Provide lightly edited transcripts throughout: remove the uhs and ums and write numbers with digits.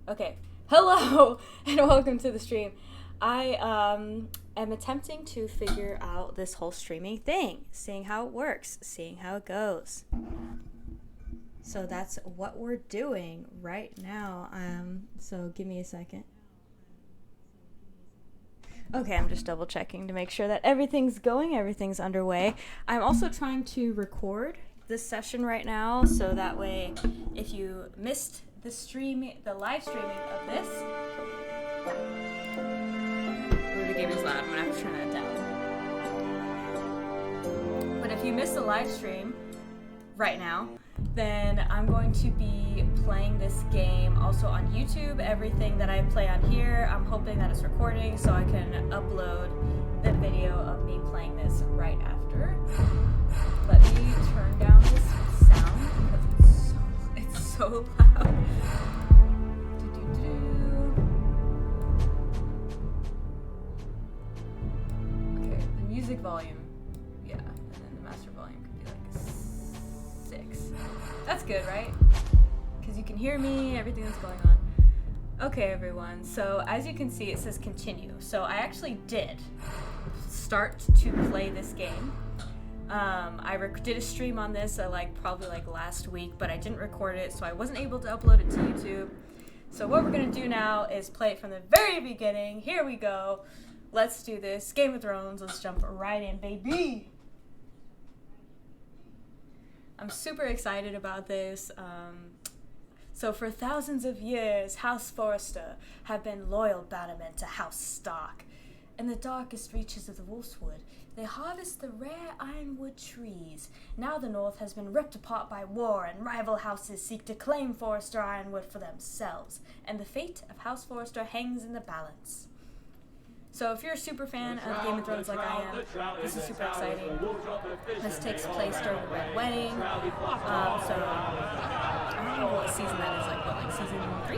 Okay. Hello and welcome to the stream. I am attempting to figure out this whole streaming thing, seeing how it works, seeing how it goes. So that's what we're doing right now. So give me a second. Okay, I'm just double checking to make sure that everything's going, everything's underway. I'm also trying to record this session right now, so that way if you missed the live streaming of this. Ooh, the game is loud. I'm gonna have to turn that down. But if you missed the live stream right now, then I'm going to be playing this game also on YouTube. Everything that I play on here, I'm hoping that it's recording so I can upload the video of me playing this right after. Let me turn down this sound because it's so loud. Okay, the music volume. Yeah, and then the master volume could be like 6. That's good, right? Because you can hear me, everything that's going on. Okay, everyone. So as you can see, it says continue. So I actually did start to play this game. I did a stream on this probably last week, but I didn't record it, so I wasn't able to upload it to YouTube. So what we're gonna do now is play it from the very beginning. Here we go. Let's do this. Game of Thrones. Let's jump right in, baby. I'm super excited about this. So for thousands of years, House Forrester have been loyal bannermen to House Stark. In the darkest reaches of the Wolfswood, they harvest the rare ironwood trees. Now the North has been ripped apart by war, and rival houses seek to claim Forrester ironwood for themselves, and the fate of House Forrester hangs in the balance. So if you're a super fan of Game of Thrones like I am, this is super exciting. This takes place during the Red Wedding. So I don't know what season that is, season 3?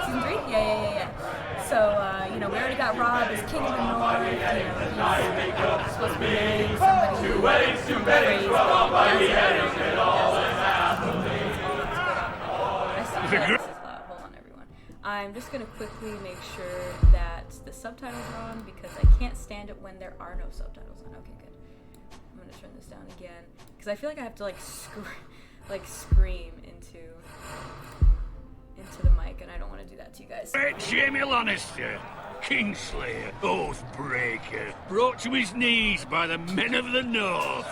Season 3? Yeah. So, we already got Rob as King of the North. He's supposed to be marrying somebody crazy. Hold on, everyone. I'm just going to quickly make sure that the subtitles are on because I can't stand it when there are no subtitles on. Okay, good. I'm going to turn this down again because I feel like I have to scream into the mic, and I don't want to do that to you guys. Great Jaime Lannister, Kingslayer, Oathbreaker, brought to his knees by the men of the North.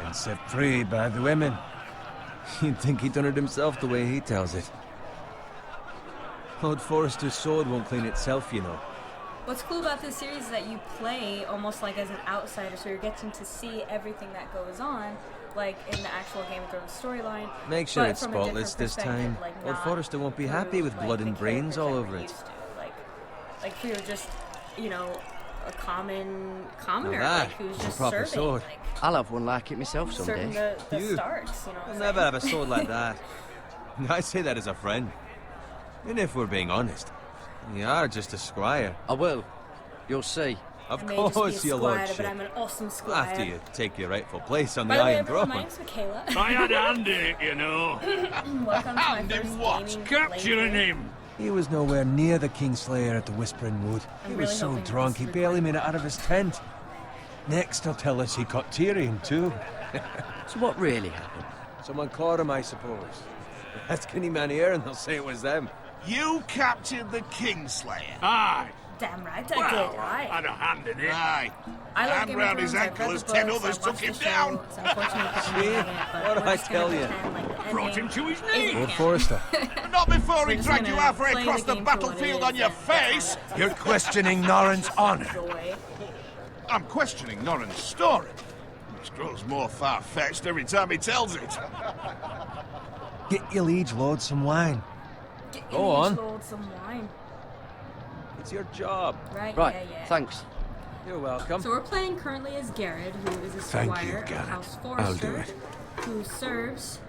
And set free by the women. You'd think he'd done it himself the way he tells it. Lord Forrester's sword won't clean itself, you know. What's cool about this series is that you play almost like as an outsider, so you're getting to see everything that goes on, like in the actual Game of Thrones storyline. Make sure it's spotless this time. Lord Forrester won't be happy with blood and brains all over it. Like if you're just, a commoner, who's just proper serving, sword. I'll have one like it myself someday. Serving the Starks, You'll never have a sword like that. I say that as a friend. And if we're being honest, you are just a squire. I will. You'll see. Of course, your lordship. But I'm an awesome squire. After you take your rightful place on By the the way, Iron everyone, Throne. my name's Michaela. I had a hand in it, you know. Welcome to my first gaming Capturing playthrough. him. He was nowhere near the Kingslayer at the Whispering Wood. He was so drunk he barely made it out of his tent. Next, he'll tell us he caught Tyrion too. So what really happened? Someone caught him, I suppose. Ask any man here and they'll say it was them. You captured the Kingslayer. Aye. Damn right I Well, did. I had a hand in it. Aye. I love Hand Game of round his Thrones, I've ankle read as the 10 books, others I've took watched him the show. down. It's unfortunately See? it, but What did we're I just gonna tell you? pretend like the Brought ending him to his isn't knees. Lord canon. Forrester. Not before We're he just dragged you gonna halfway play across the game for what it battlefield is on your and that's face. all You're questioning Norrin's honor. Joy. I'm questioning Norrin's story, which grows more far-fetched every time he tells it. Get your liege lord some wine. Get Go in on. each Lord some wine. It's your job. Right, Right, yeah. thanks. You're welcome. So we're playing currently as Garrett, who is a Thank squire you, of Garrett. House I'll Forrester, do it. who serves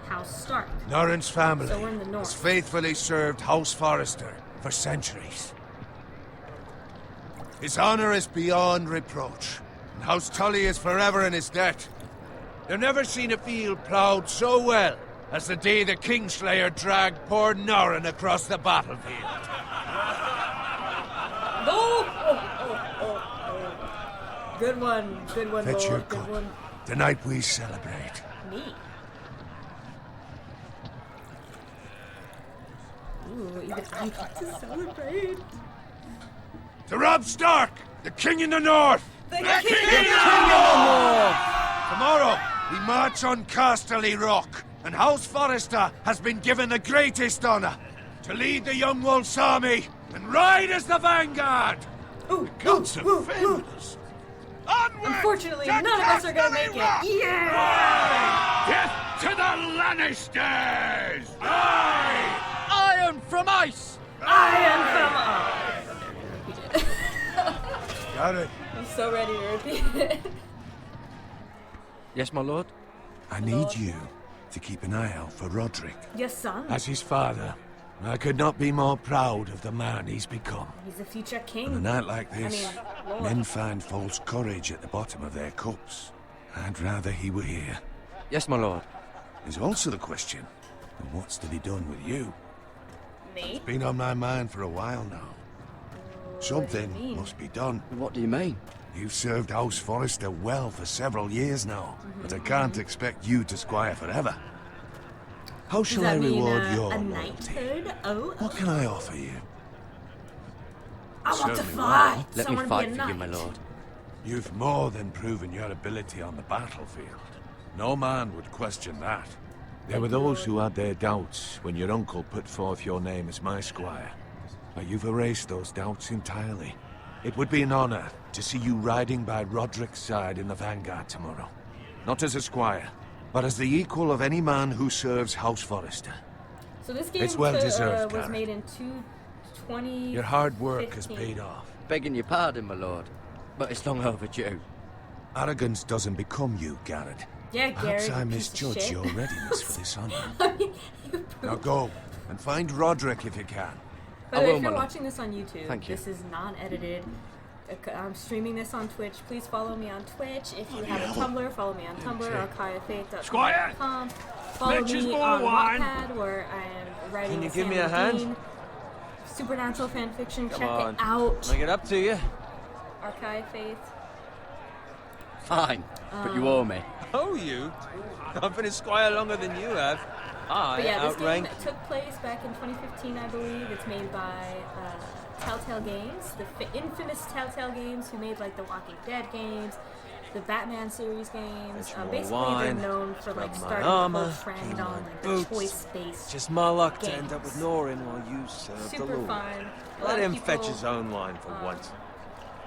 House Stark. Norrin's family So we're in the north. has faithfully served House Forrester for centuries. His honor is beyond reproach, and House Tully is forever in his debt. They've never seen a field ploughed so well as the day the Kingslayer dragged poor Norrin across the battlefield. Good one, Fetch your Lord. Good cup. one. Tonight we celebrate. Me. Ooh, even I get to celebrate. To Robb Stark, the King in the North! The king! Tomorrow, we march on Casterly Rock, and House Forrester has been given the greatest honor to lead the Young Wolf's army and ride as the vanguard! Ooh, Gods of Fenris! Onward! Unfortunately, to none of us are gonna make Casterly Rock! it. Yeah! Death to the Lannisters! Aye! Iron from ice! I am from. Repeat it. Got it. I'm so ready to repeat it. Yes, my lord? I need you to keep an eye out for Roderick. Yes, son. As his father, I could not be more proud of the man he's become. He's a future On a king. night like this, Lord. men find false courage at the bottom of their cups. I'd rather he were here. Yes, my lord. There's also the question of what's to be done with you. Me? Been on my mind for a while now. What do Something you mean? must be done. What do you mean? You've served House Forrester well for several years now, but I can't expect you to squire forever. How Does shall that I mean reward a your loyalty? knighthood? Oh, What can I offer you? I want to certainly fight. Let Someone me fight be a for you, knight. my lord. You've more than proven your ability on the battlefield. No man would question that. There were those who had their doubts when your uncle put forth your name as my squire. But you've erased those doubts entirely. It would be an honor to see you riding by Roderick's side in the vanguard tomorrow. Not as a squire, but as the equal of any man who serves House Forrester. So this game It's well deserved, was Karen. made in 20. Your hard work has paid off. Begging your pardon, my lord. But it's long overdue. Arrogance doesn't become you, Garrett. Yeah, Perhaps Gary. I you piece of misjudged shit. your readiness for this honor. I mean, you Now poop. go and find Roderick if you can. By I the way, will, if my you're lord. watching this on YouTube, Thank you. this is non-edited. I'm streaming this on Twitch. Please follow me on Twitch. If you have a Tumblr, follow me on Tumblr, Squire, archivefaith.com. Follow Mitch is me more on wine. Wattpad, where I am writing Can you a give me Sam a hand? Levine supernatural fanfiction. Come Check on. it out. Make it up to you. Archive Faith. Fine, but you owe me. Oh, you? I've been a squire longer than you have. I But yeah, this outrank game took place back in 2015, I believe. It's made by Telltale Games, the infamous Telltale Games, who made like the Walking Dead games, the Batman series games. Fetch more Basically, wine, they're known for like grab my starting armor, the whole trend clean on my like the boots. choice-based. Just my luck to games. end up with Norrin while you serve the Super Lord. fun. A lot Let of him people, fetch his own wine for once.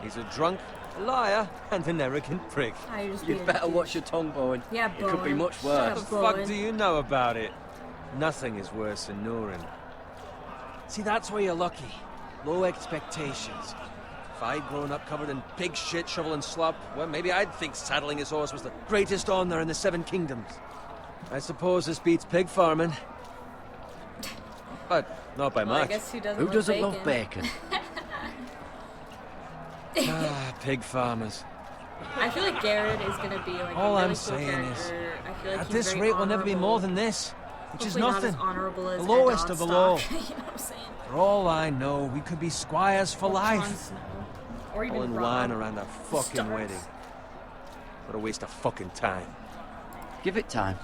He's a drunk, a liar, and an arrogant prick. Ah, you're just You'd being a better douche. watch your tongue, Bowen. Yeah, It could be Bowen. much Shut worse. up. What the fuck Bowen. do you know about it? Nothing is worse than Norrin. See, that's where you're lucky. Low expectations. If I'd grown up covered in pig shit, shovel and slop, well, maybe I'd think saddling his horse was the greatest honor in the Seven Kingdoms. I suppose this beats pig farming. But not by Well, I much. guess who doesn't, Who love doesn't bacon? love bacon? Ah, pig farmers. I feel like Garrett is gonna be like All a really I'm cool saying is, character. I feel like At he's this very rate, we'll never be honorable. more than this. Which is Hopefully not nothing. as honorable as The lowest Ed of the Odstock, low. you know what I'm saying? For all I know, we could be squires for Or life. Jon Snow. Or even Pulling Robb. wine around a fucking Starks. wedding. What a waste of fucking time. Give it time.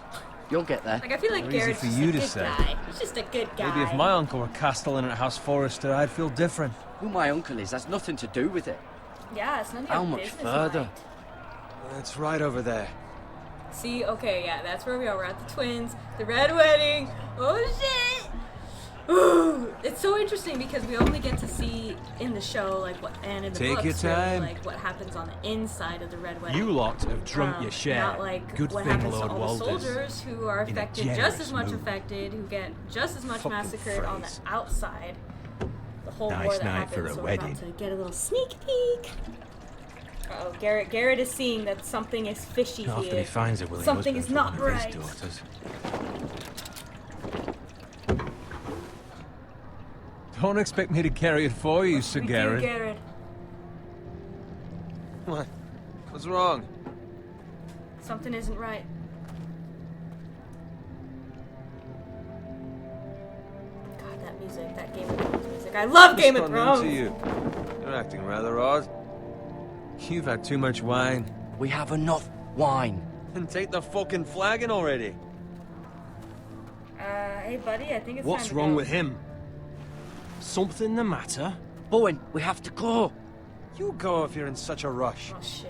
You'll get there. Like I feel like Not easy Garrett's for just you a to good say. guy. He's just a good guy. Maybe if my uncle were castellan at House Forrester, I'd feel different. Who my uncle is has nothing to do with it. Yeah, it's none of How your much business, further? Mike. It's right over there. See, okay, yeah, that's where we are. We're at the twins, the red wedding. Oh shit! Ooh, it's so interesting because we only get to see in the show like what, and in the Take books, your really, time. like what happens on the inside of the red wedding. You lot have drunk your share. Not like Good what thing, happens Lord to all Walters. the soldiers who are In a affected just generous as much mood. affected, who get just as much Fucking massacred on the phrase. outside. The whole Nice war that night happens. for a so wedding. We're about to get a little sneak peek. Uh-oh, Garrett is seeing that something is fishy After here. he finds a willing Something husband is for not one of right. his daughters. Don't expect me to carry it for you, Sir We do, Garrett. Garrett. What? What's wrong? Something isn't right. that music, that Game of Thrones music. I love Game of What's gone Thrones! into you? You're acting rather odd. You've had too much wine. We have enough wine. Then take the fucking flagon already. Hey buddy, I think it's What's time to wrong go. with him? Something the matter? Bowen, we have to go. You go if you're in such a rush. Oh shit.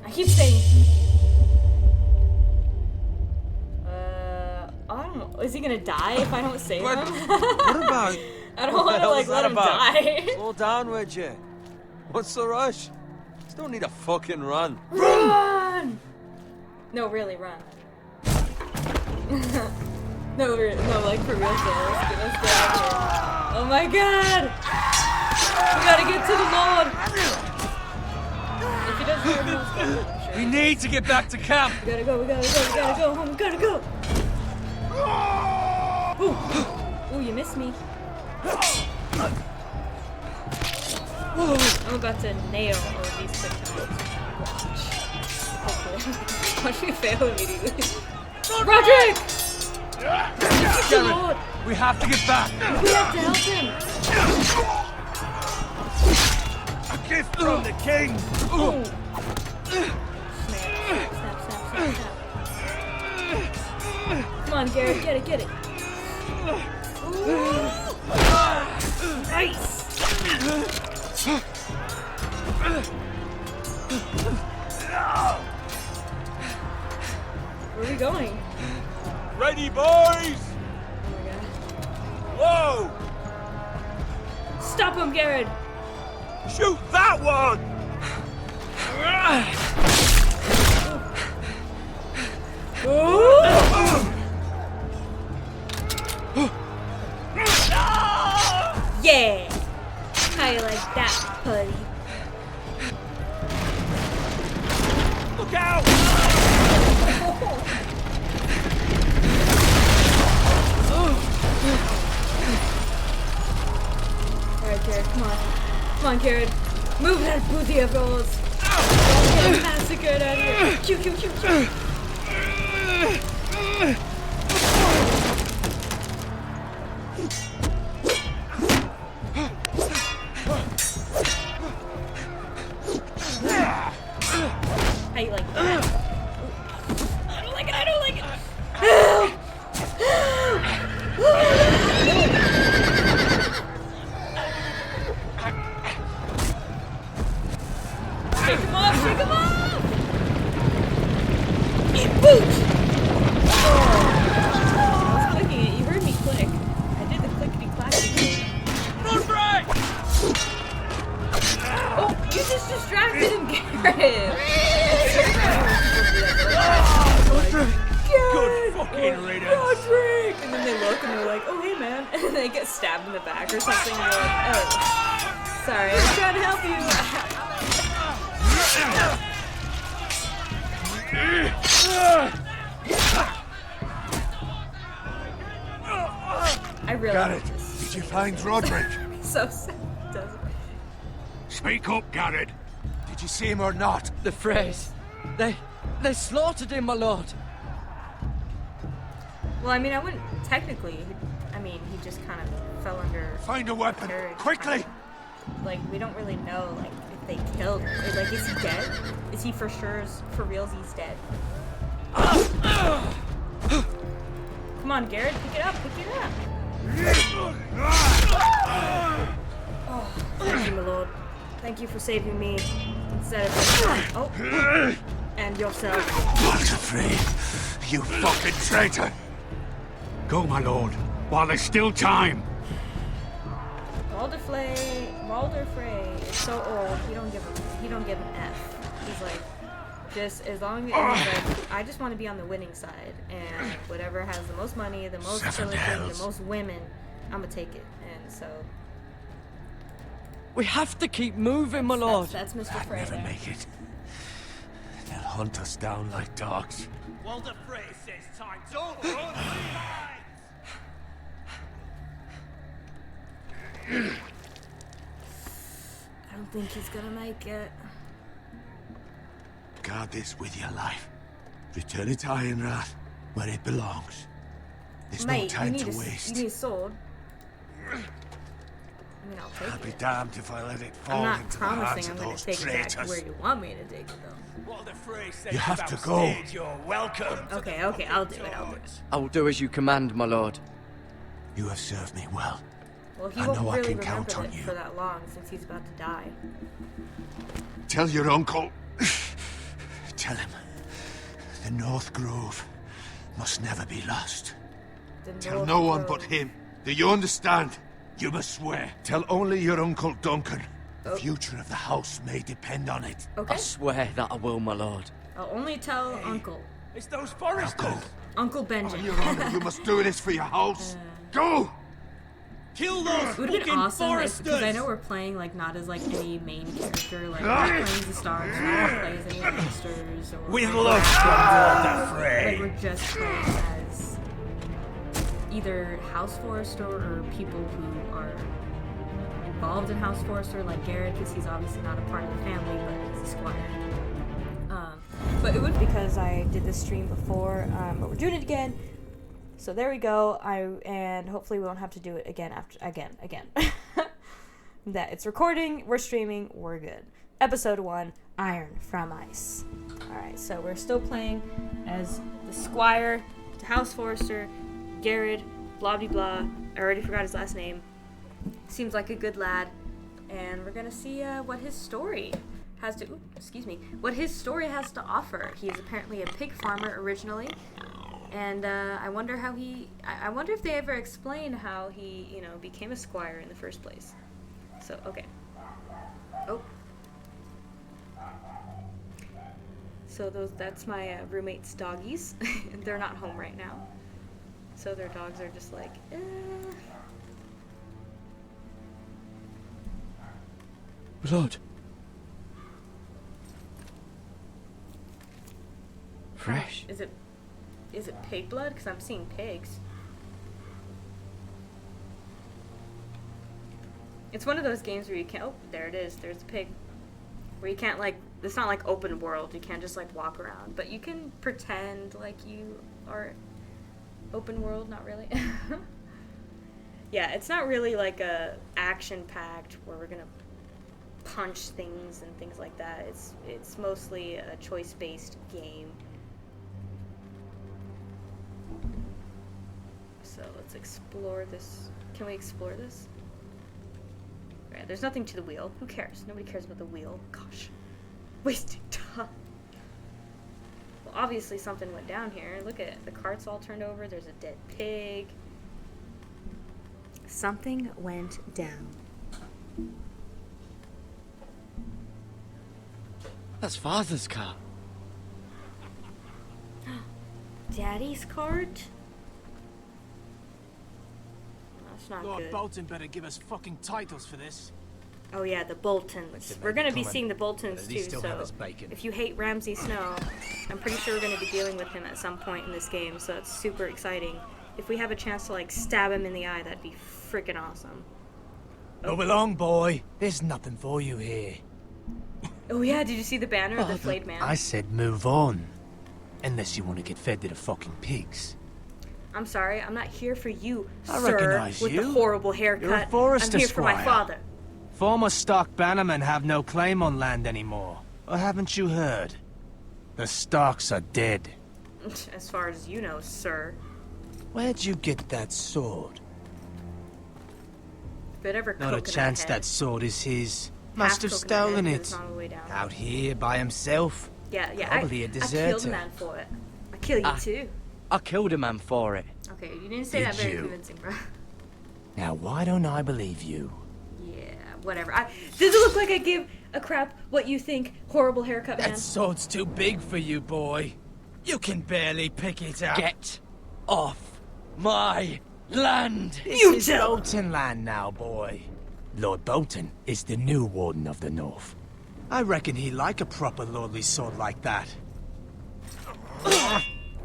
I keep saying... I don't know. Is he gonna die if I don't save What? him? What about? I don't What the wanna hell like is let that him about? die. Slow down, would you? What's the rush? Just don't need a fucking run. Run! No, really, run. No, like for real, so let's get out of here. Oh my god! We gotta get to the Lord! If he doesn't hear me, let's go. I'm sure. We need to get back to camp. We gotta go home, we gotta go! Ooh, you missed me. I'm about to nail all of these quick times. Watch. Hopefully. Watch me fail immediately. Roderick! It's the Lord! We have to get back. We have to help him! A gift from the king! Ooh. Snap. Come on, Garrett, get it. Ooh. Nice! Where are we going? Ready, boys. Oh my god. Whoa! Stop him, Garrett! Shoot that one! Yeah! How you like that, buddy? Look out! Alright, Garrett, come on. Come on, Garrett. Move that booty of yours. Don't get massacred out here. Q. How you like that? I don't like it. Help! Shake him off! Eat boot! I was clicking it. You heard me click. I did the clickety-clacky thing. Oh, you just distracted him, Garrett! Good fucking riddance. Roderick! And then they look and they're like, oh, hey, man. And then they get stabbed in the back or something. And they're like, oh, sorry, I'm trying to help you. I really Got like it. this. Did you find Roderick? So sad, doesn't it? Speak up, Garrett. Did you see him or not? The phrase. They slaughtered him, my lord. Well, I mean, I wouldn't technically. I mean, he just kind of fell under. Find a weapon, Carriage. quickly! Like, we don't really know, like, if they killed him. Like, is he dead? Is he for sure, for reals, he's dead? Come on, Garrett, pick it up. Oh, thank you, my lord. Thank you for saving me instead of... Oh, and yourself. Not afraid, you fucking traitor! Go, my lord, while there's still time. Walder Frey is so old, he don't give an F. He's like, just as long as he's like, I just want to be on the winning side, and whatever has the most money, the most pillaging, the most women, I'm gonna take it. And so We have to keep moving, my lord. that's Mr. Frey Never there. make it. They'll hunt us down like dogs. Walder Frey says time's over. I don't think he's gonna make it. Guard this with your life. Return it to Ironrath, where it belongs. There's no Mate, time you to need waste. a sword. I mean, I'll take I'll be it. damned if I let it fall I'm not into the hands promising of I'm going those to take it back to traitors. where you want me to take it, though. You have to go. You're welcome. Okay, I'll do it. I will do as you command, my lord. You have served me well. Well, he I won't know I really can count remember on it you. for that long since he's about to die. Tell your uncle. Tell him. The North Grove must never be lost. The Tell North no one Grove. but him. Do you understand? You must swear. Tell only your Uncle Duncan. The future of the house may depend on it. Okay. I swear that I will, my lord. I'll only tell Uncle. It's those Now Forresters. go. Uncle Benjamin. Your honor, you must do this for your house. Go! Kill those It would have been fucking awesome because I Forresters. know we're playing like not as like any main character, like we're not playing as the stars, we're not playing as any of the sisters, or We like, love the like fray. we're just playing as either House Forrester or people who are involved in House Forrester, like Garrett, because he's obviously not a part of the family, but he's a squire. But it would because I did this stream before, but we're doing it again. So there we go. And hopefully we won't have to do it again again. That it's recording, we're streaming, we're good. Episode 1, Iron from Ice. Alright, so we're still playing as the Squire, the House Forrester, Garrett, blah blah blah. I already forgot his last name. Seems like a good lad. And we're gonna see what his story has to what his story has to offer. He is apparently a pig farmer originally. And I wonder how I wonder if they ever explain how he, became a squire in the first place. So, okay. Oh. So that's my roommate's doggies. They're not home right now. So their dogs are just like, Lord. Fresh. Is it pig blood? Because I'm seeing pigs. It's one of those games where you can't... Oh, there it is. There's a pig. Where you can't, like... It's not like open world. You can't just, like, walk around. But you can pretend like you are open world. Not really. Yeah, it's not really, like, a action-packed where we're gonna punch things and things like that. It's mostly a choice-based game. So let's explore this. Can we explore this? Right, there's nothing to the wheel. Who cares? Nobody cares about the wheel. Gosh. Wasting time. Well, obviously something went down here. Look at it. The cart's all turned over. There's a dead pig. Something went down. That's Father's car. Daddy's cart? That's not Lord good. Bolton better give us fucking titles for this. Oh yeah, the Boltons. We're gonna be seeing the Boltons At too, least he'll have so his bacon. if you hate Ramsay Snow, I'm pretty sure we're gonna be dealing with him at some point in this game, so it's super exciting. If we have a chance to like stab him in the eye, that'd be freaking awesome. Move along, boy. There's nothing for you here. Oh yeah, did you see the banner of the flayed man? I said move on. Unless you want to get fed to the fucking pigs. I'm sorry, I'm not here for you, I sir, recognize with the you. horrible haircut. You're a Forrester I'm here for my squire. father. Former Stark bannermen have no claim on land anymore. Or haven't you heard? The Starks are dead. As far as you know, sir. Where'd you get that sword? If it ever Not a coconut chance head. that sword is his. Half Must have coconut stolen head, 'cause it. it's not all the way down. Out here by himself. Yeah, Probably a I killed a deserter. man for it. I kill you too. I killed a man for it. Okay, you didn't say Did that very you? convincing, bro. Now why don't I believe you? Yeah, whatever. Does it look like I give a crap what you think? Horrible haircut, man. That sword's too big for you, boy. You can barely pick it up. Get off my land! This You is tell- Bolton land now, boy. Lord Bolton is the new Warden of the North. I reckon he like a proper lordly sword like that.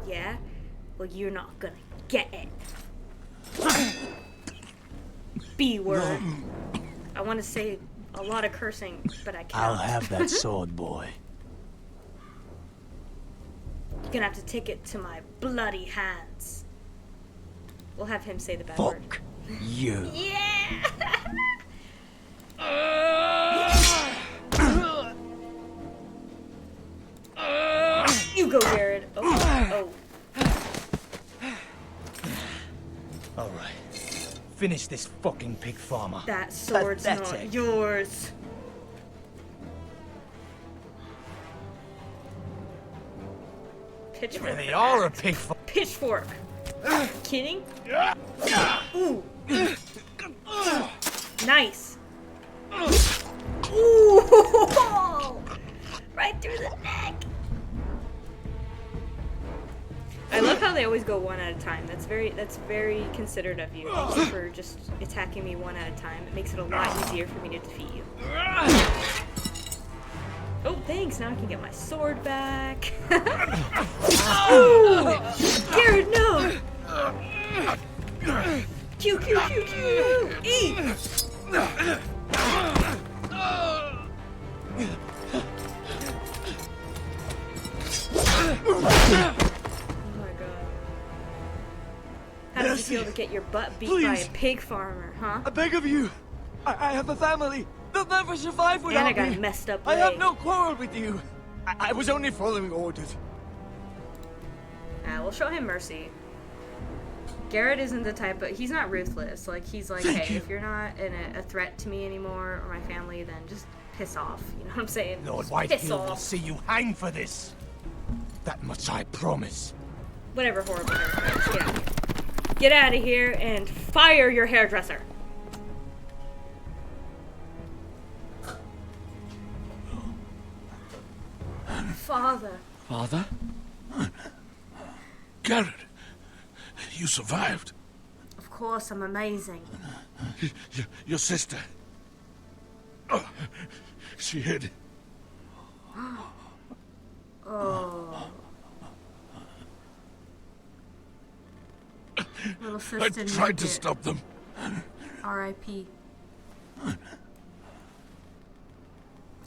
Yeah? Well, you're not gonna get it. B word. I want to say a lot of cursing, but I can't. I'll have that sword, boy. You're gonna have to take it to my bloody hands. We'll have him say the bad word. Fuck you. Yeah! You go, Jared. Oh. Alright. Finish this fucking pig farmer. That sword's Pathetic. not yours. You Pitchfork. really are a pig farmer. Pitchfork. Kidding? Ooh. Nice. Ooh. Right through the neck. I love how they always go one at a time. That's very considerate of you. Thank you for just attacking me one at a time. It makes it a lot easier for me to defeat you. Oh, thanks. Now I can get my sword back. Ooh! Garrett, no! Q, Q, Q, Q! E! How does it feel to get your butt beat by a pig farmer, huh? I beg of you. I have a family. They'll never survive without And I got me. a messed up I leg. have no quarrel with you. I was only following orders. We'll show him mercy. Garrett isn't the type, but he's not ruthless. Like, he's like, hey, if you're not a threat to me anymore or my family, then just piss off. You know what I'm saying? Lord Just Whitehill piss will off. see you hang for this. That much I promise. Whatever horrible hairdresser. Yeah. Get out of here and fire your hairdresser. Father. Father? Garrett, you survived. Of course, I'm amazing. Your sister. Oh, she hid. Oh. Little I sister tried to needed it. stop them. R.I.P.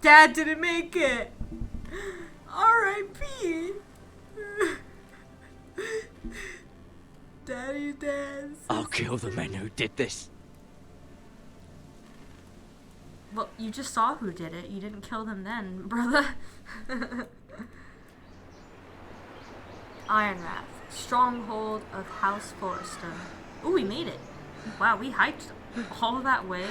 Dad didn't make it. R.I.P. Daddy, Dad. I'll kill the men who did this. Well, you just saw who did it. You didn't kill them then, brother. Ironrath, stronghold of House Forrester. Ooh, we made it. Wow, we hiked all that way.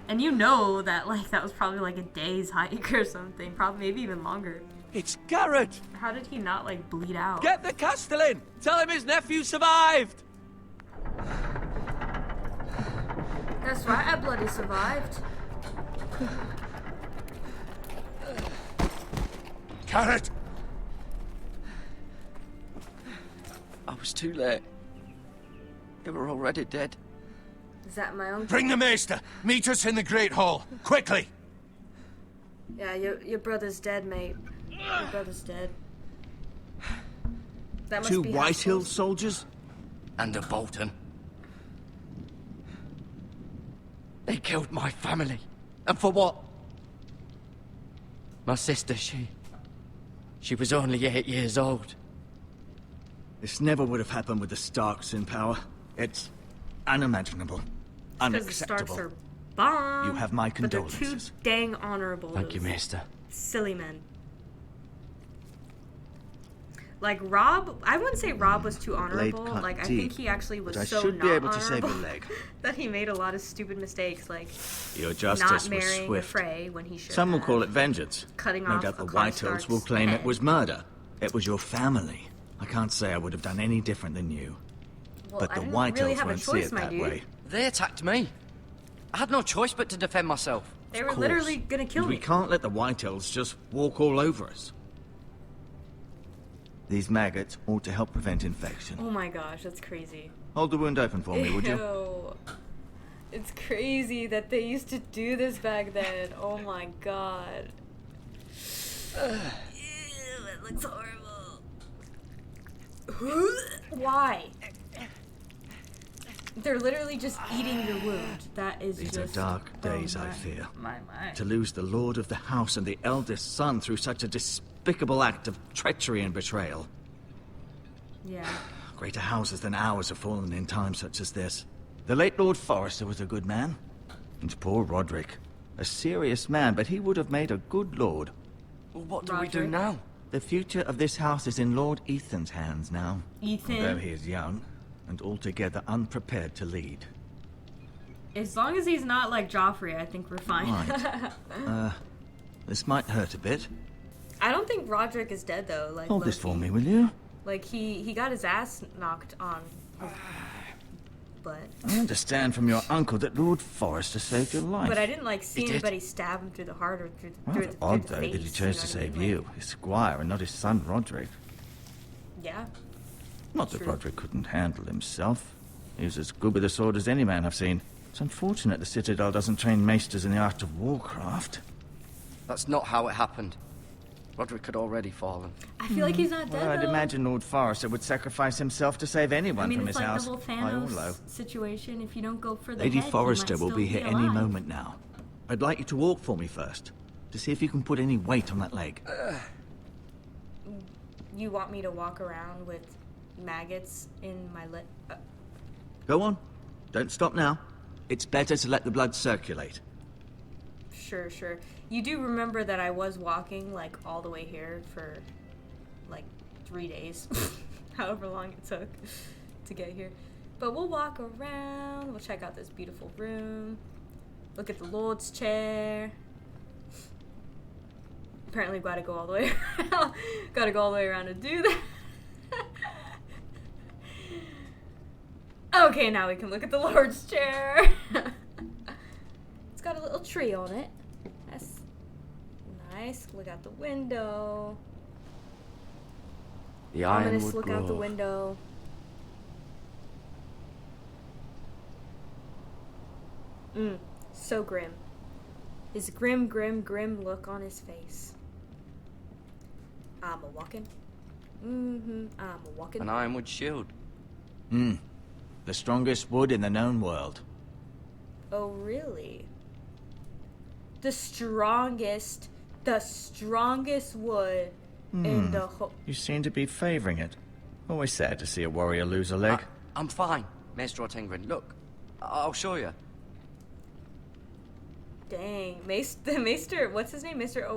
And you know that, like, that was probably like a day's hike or something. Probably maybe even longer. It's Garrett. How did he not, like, bleed out? Get the Castellan. Tell him his nephew survived. That's right, I bloody survived. Garrett! I was too late. They were already dead. Is that my uncle? Bring the maester. Meet us in the Great Hall. Quickly! Yeah, your brother's dead, mate. Your brother's dead. That must Two be Whitehill House soldiers? And a Bolton. They killed my family. And for what? My sister, she was only 8 years old. This never would have happened with the Starks in power. It's unimaginable. because the Starks Unacceptable. are bomb. You have my But they're too condolences. dang honorable. Thank you, those Maester. Silly men. Like Rob, I wouldn't say Rob was too honorable. cut Like I deep, think he actually was but I so should not be able to save honorable your leg. that he made a lot of stupid mistakes, like Your not justice was marrying swift. Frey when he should. Some will have. call it vengeance. Cutting no off doubt the a Whitehills Stark's will claim head. it was murder. It was your family. I can't say I would have done any different than you. Well, but I the didn't Whitehills really have a won't see choice, it my that dude. way. They attacked me. I had no choice but to defend myself. They were course. literally gonna kill And me. we can't let the Whitehills just walk all over us. These maggots ought to help prevent infection. Oh my gosh, that's crazy. Hold the wound open for me, would you? Ew. It's crazy that they used to do this back then. Oh my god. Ew, it looks horrible. Why? They're literally just eating your wound. That is These just... are dark days, oh I my- fear. My. To lose the lord of the house and the eldest son through such a despicable act of treachery and betrayal. Yeah. Greater houses than ours have fallen in times such as this. The late Lord Forrester was a good man. And poor Roderick. A serious man, but he would have made a good lord. Well, what do we do Roderick. now? The future of this house is in Lord Ethan's hands now. Ethan. Although he is young, and altogether unprepared to lead. As long as he's not like Joffrey, I think we're fine. Right. This might hurt a bit. I don't think Roderick is dead though. Like, Hold this low-key. for me, will you? Like he got his ass knocked on his butt. I understand from your uncle that Lord Forrester saved your life. But I didn't like see He did. anybody stab him through the heart or through Rather the odd, through though, the that he face, chose to know what I save mean? you, his squire, and not his son Roderick. Yeah. Not that True. Roderick couldn't handle himself. He was as good with a sword as any man I've seen. It's unfortunate the Citadel doesn't train maesters in the art of warcraft. That's not how it happened. Roderick had already fallen. I feel like he's not dead Well, I'd though. imagine Lord Forrester would sacrifice himself to save anyone I mean, from it's his like house. the whole High or low. Thanos situation. If you don't go for the Lady head, you Forrester might will still be here any alive. moment now. I'd like you to walk for me first, to see if you can put any weight on that leg. You want me to walk around with maggots in my leg? Go on. Don't stop now. It's better to let the blood circulate. Sure, sure. You do remember that I was walking like all the way here for like 3 days, however long it took to get here. But we'll walk around. We'll check out this beautiful room. Look at the Lord's chair. Apparently, we've got to go all the way around. Got to go all the way around to do that. Okay, now we can look at the Lord's chair. It's got a little tree on it. That's nice. Look out the window. The Ominous Ironwood look out the Grove. window. So grim. His grim look on his face. I'm a walking. I'm a walking. An ironwood shield. The strongest wood in the known world. Oh, really? The strongest wood in the whole. You seem to be favoring it. Always sad to see a warrior lose a leg. I'm fine, Maester Ortengrin. Look, I'll show you. Dang, the Maester, what's his name? Maester,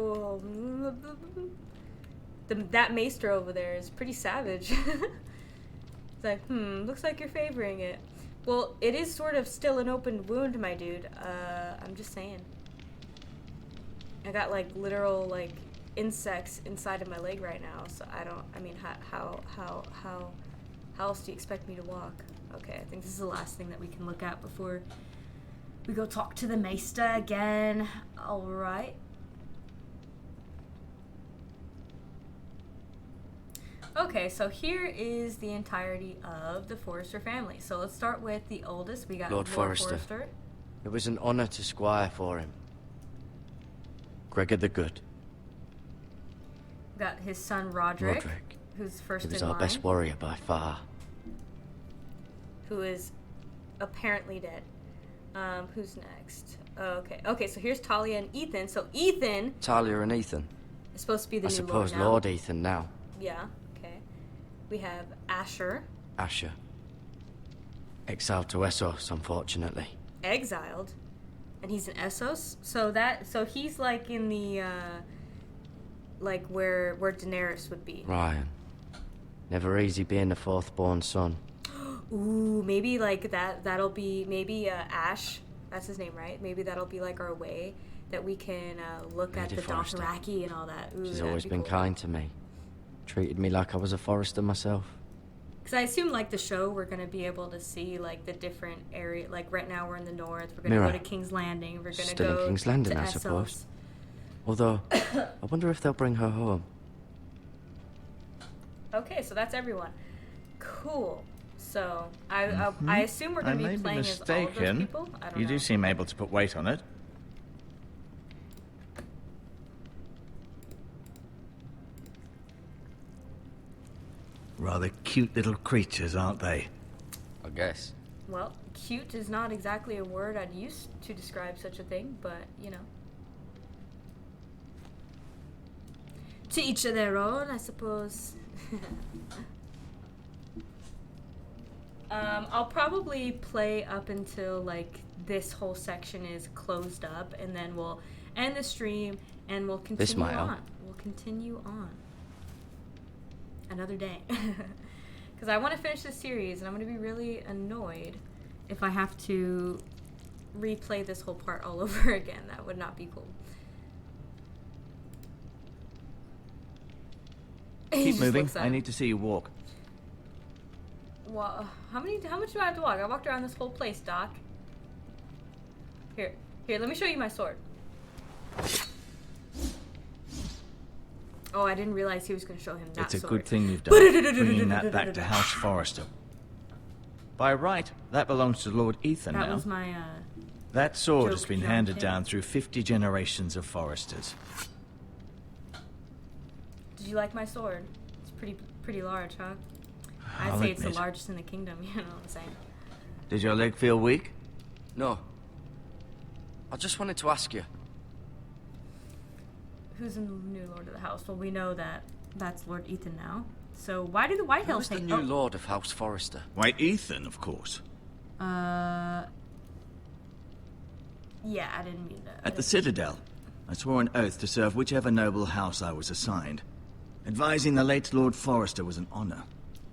that Maester over there is pretty savage. It's like, looks like you're favoring it. Well, it is sort of still an open wound, my dude. I'm just saying. I got like literal like insects inside of my leg right now, so I mean, how else do you expect me to walk? Okay, I think this is the last thing that we can look at before we go talk to the Maester again. Alright. Okay, so here is the entirety of the Forrester family. So let's start with the oldest. We got Lord Forrester. It was an honor to squire for him. Gregor the Good. We got his son Roderick, who's first He was in our line, best warrior by far. who is apparently dead. Who's next? Okay, so here's Talia and Ethan. So Ethan Talia and Ethan. is supposed to be the I new suppose Lord now. Lord Ethan now. Yeah, okay. We have Asher, Asher. Exiled to Essos, unfortunately. exiled, and he's in Essos. So he's like in the like where Daenerys would be. Ryan. Never easy being the fourth born son. Ooh, maybe like that'll be maybe Ash. That's his name, right? Maybe that'll be like our way that we can look at Lady the Forrester. Dothraki and all that. Ooh, She's that'd always be been cool. kind to me. Treated me like I was a Forrester myself. Because I assume, like, the show, we're going to be able to see, like, the different area. Like, right now we're in the north. We're going to Mirror. go to King's Landing. We're going to Still in go King's Landing, to I Essos. suppose. Although, I wonder if they'll bring her home. Okay, so that's everyone. Cool. So, I assume we're I going to may be be playing as all of those mistaken. people. I don't You know. do seem able to put weight on it. Rather cute little creatures, aren't they? I guess. Well, cute is not exactly a word I'd use to describe such a thing, but, you know. To each of their own, I suppose. I'll probably play up until like this whole section is closed up, and then we'll end the stream and we'll continue on. We'll continue on another day because I want to finish this series, and I'm going to be really annoyed if I have to replay this whole part all over again. That would not be cool. Keep moving. I need to see you walk. Well, how much do I have to walk? I walked around this whole place, Doc. Here, let me show you my sword. Oh, I didn't realize he was going to show him that sword. It's a good thing you've done, bringing that back to House Forrester. By right, that belongs to Lord Ethan now. That was my, That sword has been handed down through 50 generations of Forresters. Did you like my sword? It's pretty large, huh? I'd I'll say it's admit. the largest in the kingdom, you know what I'm saying? Did your leg feel weak? No. I just wanted to ask you. Who's the new Lord of the House? Well, we know that that's Lord Ethan now. So why do the White Hills Who's say... the new Lord of House Forrester? Why, Ethan, of course. Yeah, I didn't mean that. At the Citadel, I swore an oath to serve whichever noble house I was assigned. Advising the late Lord Forrester was an honor.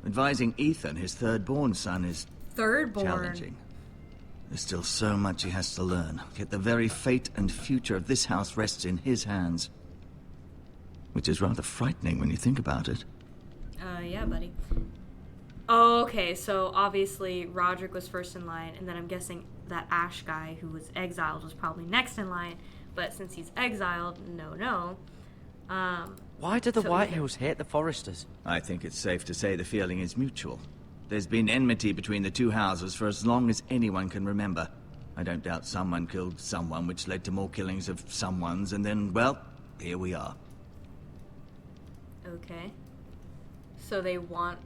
Advising Ethan, his third-born son, is... Third-born? Challenging. There's still so much he has to learn, yet the very fate and future of this house rests in his hands. Which is rather frightening when you think about it. Yeah, buddy. Oh, okay, so obviously Roderick was first in line, and then I'm guessing that Ash guy who was exiled was probably next in line, but since he's exiled, no. Why do the White Hills hate the Forresters? I think it's safe to say the feeling is mutual. There's been enmity between the two houses for as long as anyone can remember. I don't doubt someone killed someone, which led to more killings of someones, and then, well, here we are. Okay. So they want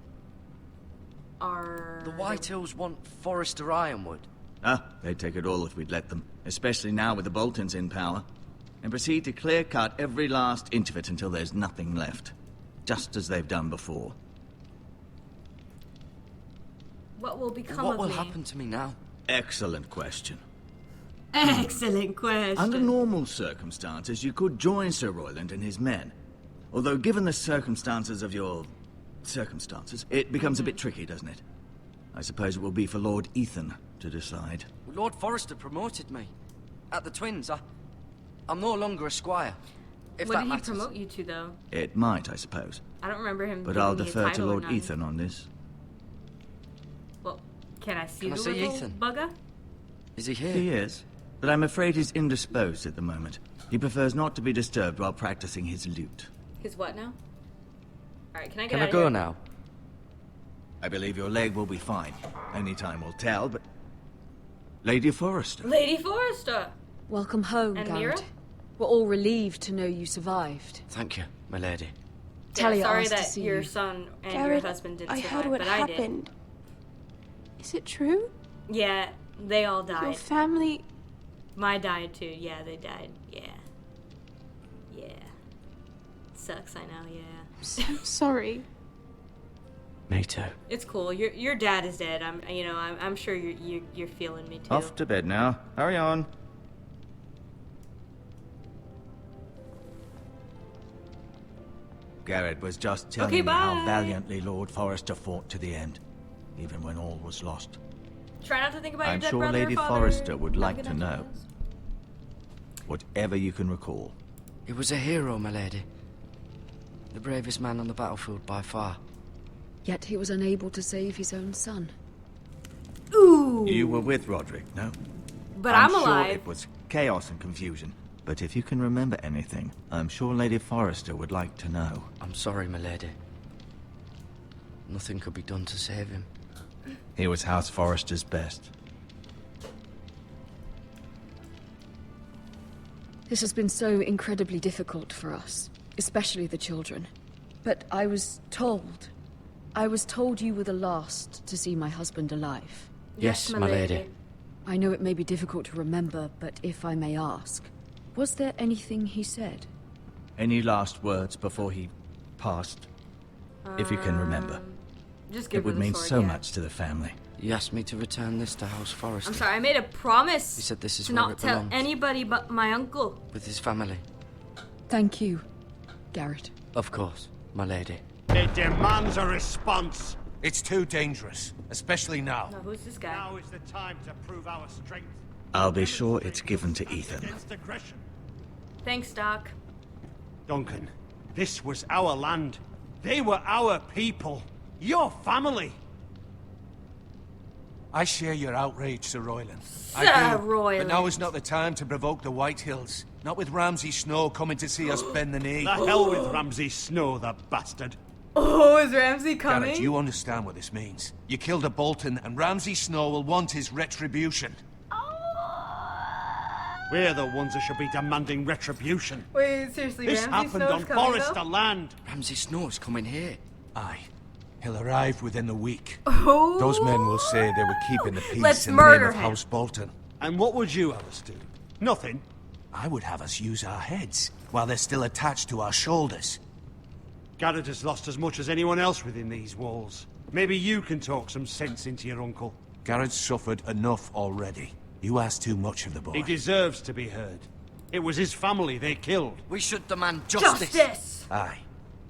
our... The White Hills want Forrester Ironwood. They'd take it all if we'd let them, especially now with the Boltons in power, and proceed to clear-cut every last inch of it until there's nothing left, just as they've done before. What will become of me? What will happen to me now? Excellent question. Excellent question. Under normal circumstances, you could join Sir Royland and his men. Although, given the circumstances of your... circumstances, it becomes a bit tricky, doesn't it? I suppose it will be for Lord Ethan to decide. Lord Forrester promoted me. At the Twins, I'm no longer a squire. If What that did he matters. promote you to, though? It might, I suppose. I don't remember him But giving I'll me a defer to title or Lord nothing. Ethan on this. Well, can I see Can I the see little Ethan? bugger? Is he here? He is, but I'm afraid he's indisposed at the moment. He prefers not to be disturbed while practicing his lute. His what now? Alright, can I get Can out I of go here? now? I believe your leg will be fine. Only time will tell, but... Lady Forrester. Lady Forrester! Welcome home, And Garrett. Mira? We're all relieved to know you survived. Thank you, my lady. Talia sorry asked to that see your you. son and Garrett, your husband didn't I survive, heard what but happened. Is it true? I did. Yeah, they all Your died. family... My died too. Yeah, they died. Yeah. Sucks, I know. Yeah. I'm so sorry. Me too. It's cool. Your dad is dead. I'm sure you're feeling me too. Off to bed now. Hurry on. Garrett was just telling me how bye. valiantly Lord Forrester fought to the end, even when all was lost. Try not to think about I'm your dead sure brother Lady or father. Forrester would Have a like good to night, know. guys. Whatever you can recall. He was a hero, my lady. The bravest man on the battlefield by far. Yet he was unable to save his own son. Ooh. You were with Roderick, no? But I'm sure alive. it was chaos and confusion. But if you can remember anything, I'm sure Lady Forrester would like to know. I'm sorry, my lady. Nothing could be done to save him. He was House Forrester's best. This has been so incredibly difficult for us, especially the children. But I was told you were the last to see my husband alive. Yes, my lady. I know it may be difficult to remember, but if I may ask, was there anything he said? Any last words before he passed? If you can remember. Just give It would her the mean sword, so yeah. much to the family. He asked me to return this to House Forrester. I'm sorry, I made a promise. He said this is to where not it tell belongs. anybody but my uncle. With his family. Thank you, Garrett. Of course, my lady. It demands a response. It's too dangerous, especially now. Now, who's this guy? Now is the time to prove our strength. I'll be sure it's given to Ethan. Against aggression. Thanks, Doc. Duncan, this was our land. They were our people. Your family. I share your outrage, Sir Royland. Sir I do. Royland. But now is not the time to provoke the White Hills. Not with Ramsay Snow coming to see us bend the knee. The hell with Ramsay Snow, the bastard. Oh, is Ramsay coming? Garrett, you understand what this means. You killed a Bolton, and Ramsay Snow will want his retribution. We're the ones who should be demanding retribution. Wait, seriously, This Ramsay happened Snow's on coming, Forrester though? land. Ramsay Snow's coming here. Aye. He'll arrive within the week. Oh. Those men will say they were keeping the peace Let's in the name murder of him. House Bolton. And what would you have us do? Nothing. I would have us use our heads while they're still attached to our shoulders. Garrett has lost as much as anyone else within these walls. Maybe you can talk some sense into your uncle. Garrett's suffered enough already. You ask too much of the boy. He deserves to be heard. It was his family they killed. We should demand justice. Justice! Aye.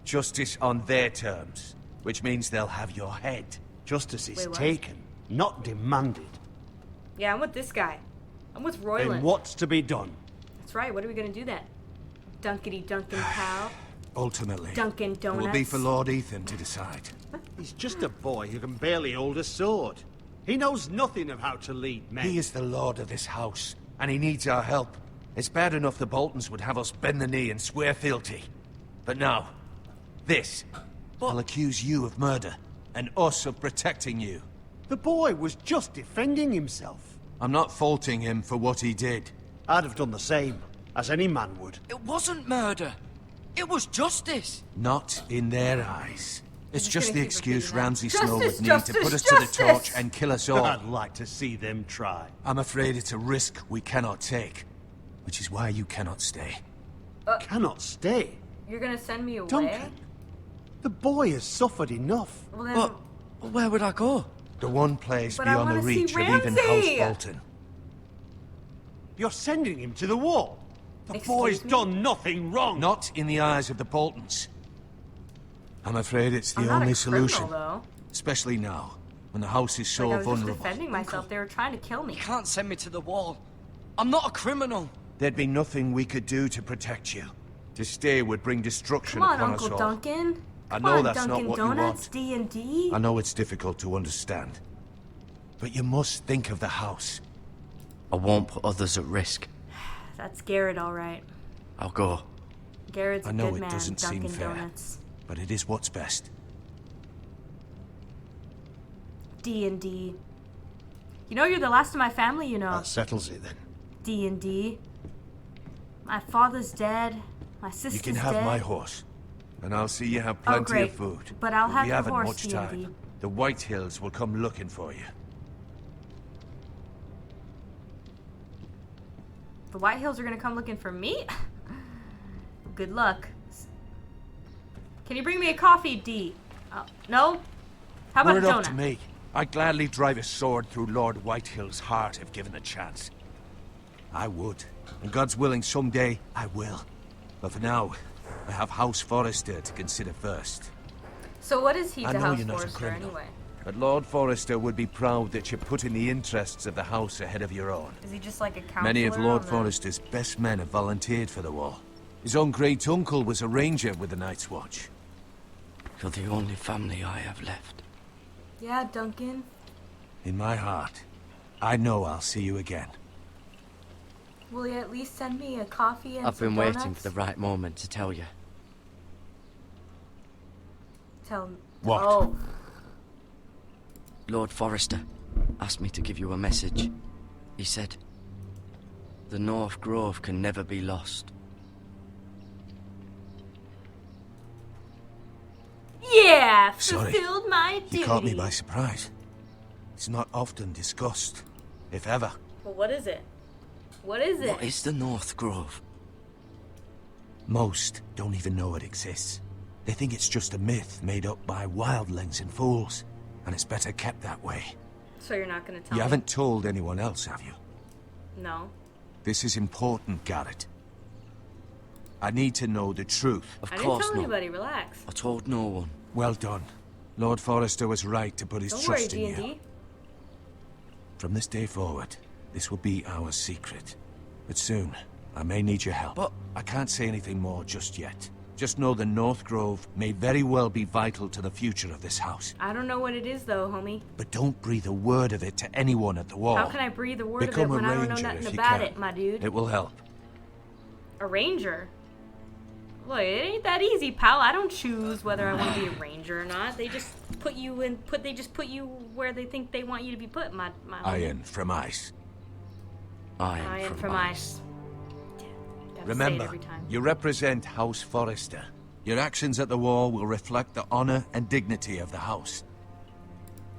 Justice on their terms, which means they'll have your head. Justice is Wait, what? taken, not demanded. Yeah, I'm with this guy. I'm with Royland. Then what's to be done? That's right, what are we gonna do then? Dunkety Duncan pal. Ultimately, Dunkin' it will be Donuts. for Lord Ethan to decide. He's just a boy who can barely hold a sword. He knows nothing of how to lead men. He is the lord of this house, and he needs our help. It's bad enough the Boltons would have us bend the knee and swear fealty. But now, this. I'll accuse you of murder, and us of protecting you. The boy was just defending himself. I'm not faulting him for what he did. I'd have done the same, as any man would. It wasn't murder. It was justice. Not in their eyes. It's just just gonna the keep excuse repeating that. Ramsay Snow Justice, would need to put us to the justice, torch justice! and kill us all. I'd like to see them try. I'm afraid it's a risk we cannot take, which is why you cannot stay. Cannot stay. You're gonna send me away? Duncan, the boy has suffered enough. Well then, But where would I go? The one place But I beyond the wanna see reach of even House Ramsay! Bolton. You're sending him to the wall. The Excuse boy's me? done nothing wrong. Not in the eyes of the Boltons. I'm afraid it's the I'm not only a criminal, solution. though. Especially now, when the house is so Like, I was just vulnerable. defending myself. They were trying to kill me. You can't send me to the wall. I'm not a criminal. There'd be nothing we could do to protect you. To stay would bring destruction Come on, upon Uncle us all. Duncan. I Come know on, that's not Dunkin' what you Donuts, want. D&D. I know it's difficult to understand. But you must think of the house. I won't put others at risk. That's Garrett, all right. I'll go. Garrett's I a know good it man. doesn't seem Dunkin' fair. Donuts. But it is what's best. D&D. You know you're the last of my family, you know. That settles it then. D&D. My father's dead. My sister's You can have dead. my horse. And I'll see you have plenty great. of food. But I'll have we your haven't horse, much D&D. time. The White Hills will come looking for you. The White Hills are gonna come looking for me? Good luck. Can you bring me a coffee, D? No? How about Word a up donut? to me. I'd gladly drive a sword through Lord Whitehill's heart if given the chance. I would. And God's willing, someday I will. But for now, I have House Forrester to consider first. So what is he I to know House you're not a Forrester criminal. anyway? But Lord Forrester would be proud that you're putting the interests of the house ahead of your own. Is he just like a counselor? Many of Lord on the- Forrester's best men have volunteered for the wall. His own great uncle was a ranger with the Night's Watch. You're the only family I have left. Yeah, Duncan. In my heart, I know I'll see you again. Will you at least send me a coffee and I've some been waiting donuts? for the right moment to tell you. Tell me. What? Oh. Lord Forrester asked me to give you a message. He said, the North Grove can never be lost. Yeah! Sorry. Fulfilled my duty. You caught me by surprise. It's not often discussed, if ever. Well, what is it? What is it? What is the North Grove? Most don't even know it exists. They think it's just a myth made up by wildlings and fools, and it's better kept that way. So you're not gonna tell me? You haven't told anyone else, have you? No. This is important, Garrett. I need to know the truth. Of I didn't course tell not. anybody, relax. I told no one. Well done. Lord Forrester was right to put his Don't worry, trust in D&D. you. From this day forward, this will be our secret. But soon, I may need your help. But I can't say anything more just yet. Just know the North Grove may very well be vital to the future of this house. I don't know what it is though, homie. But don't breathe a word of it to anyone at the wall. How can I breathe a word Become of it when a I don't know ranger nothing if you about can. it, my dude? It will help. A ranger? Look, it ain't that easy, pal. I don't choose whether I want to be a ranger or not. They just put you in. They just put you where they think they want you to be put. My homie. Iron from ice. Iron from ice. Gotta Remember, say it every time. you represent House Forrester. Your actions at the wall will reflect the honor and dignity of the house.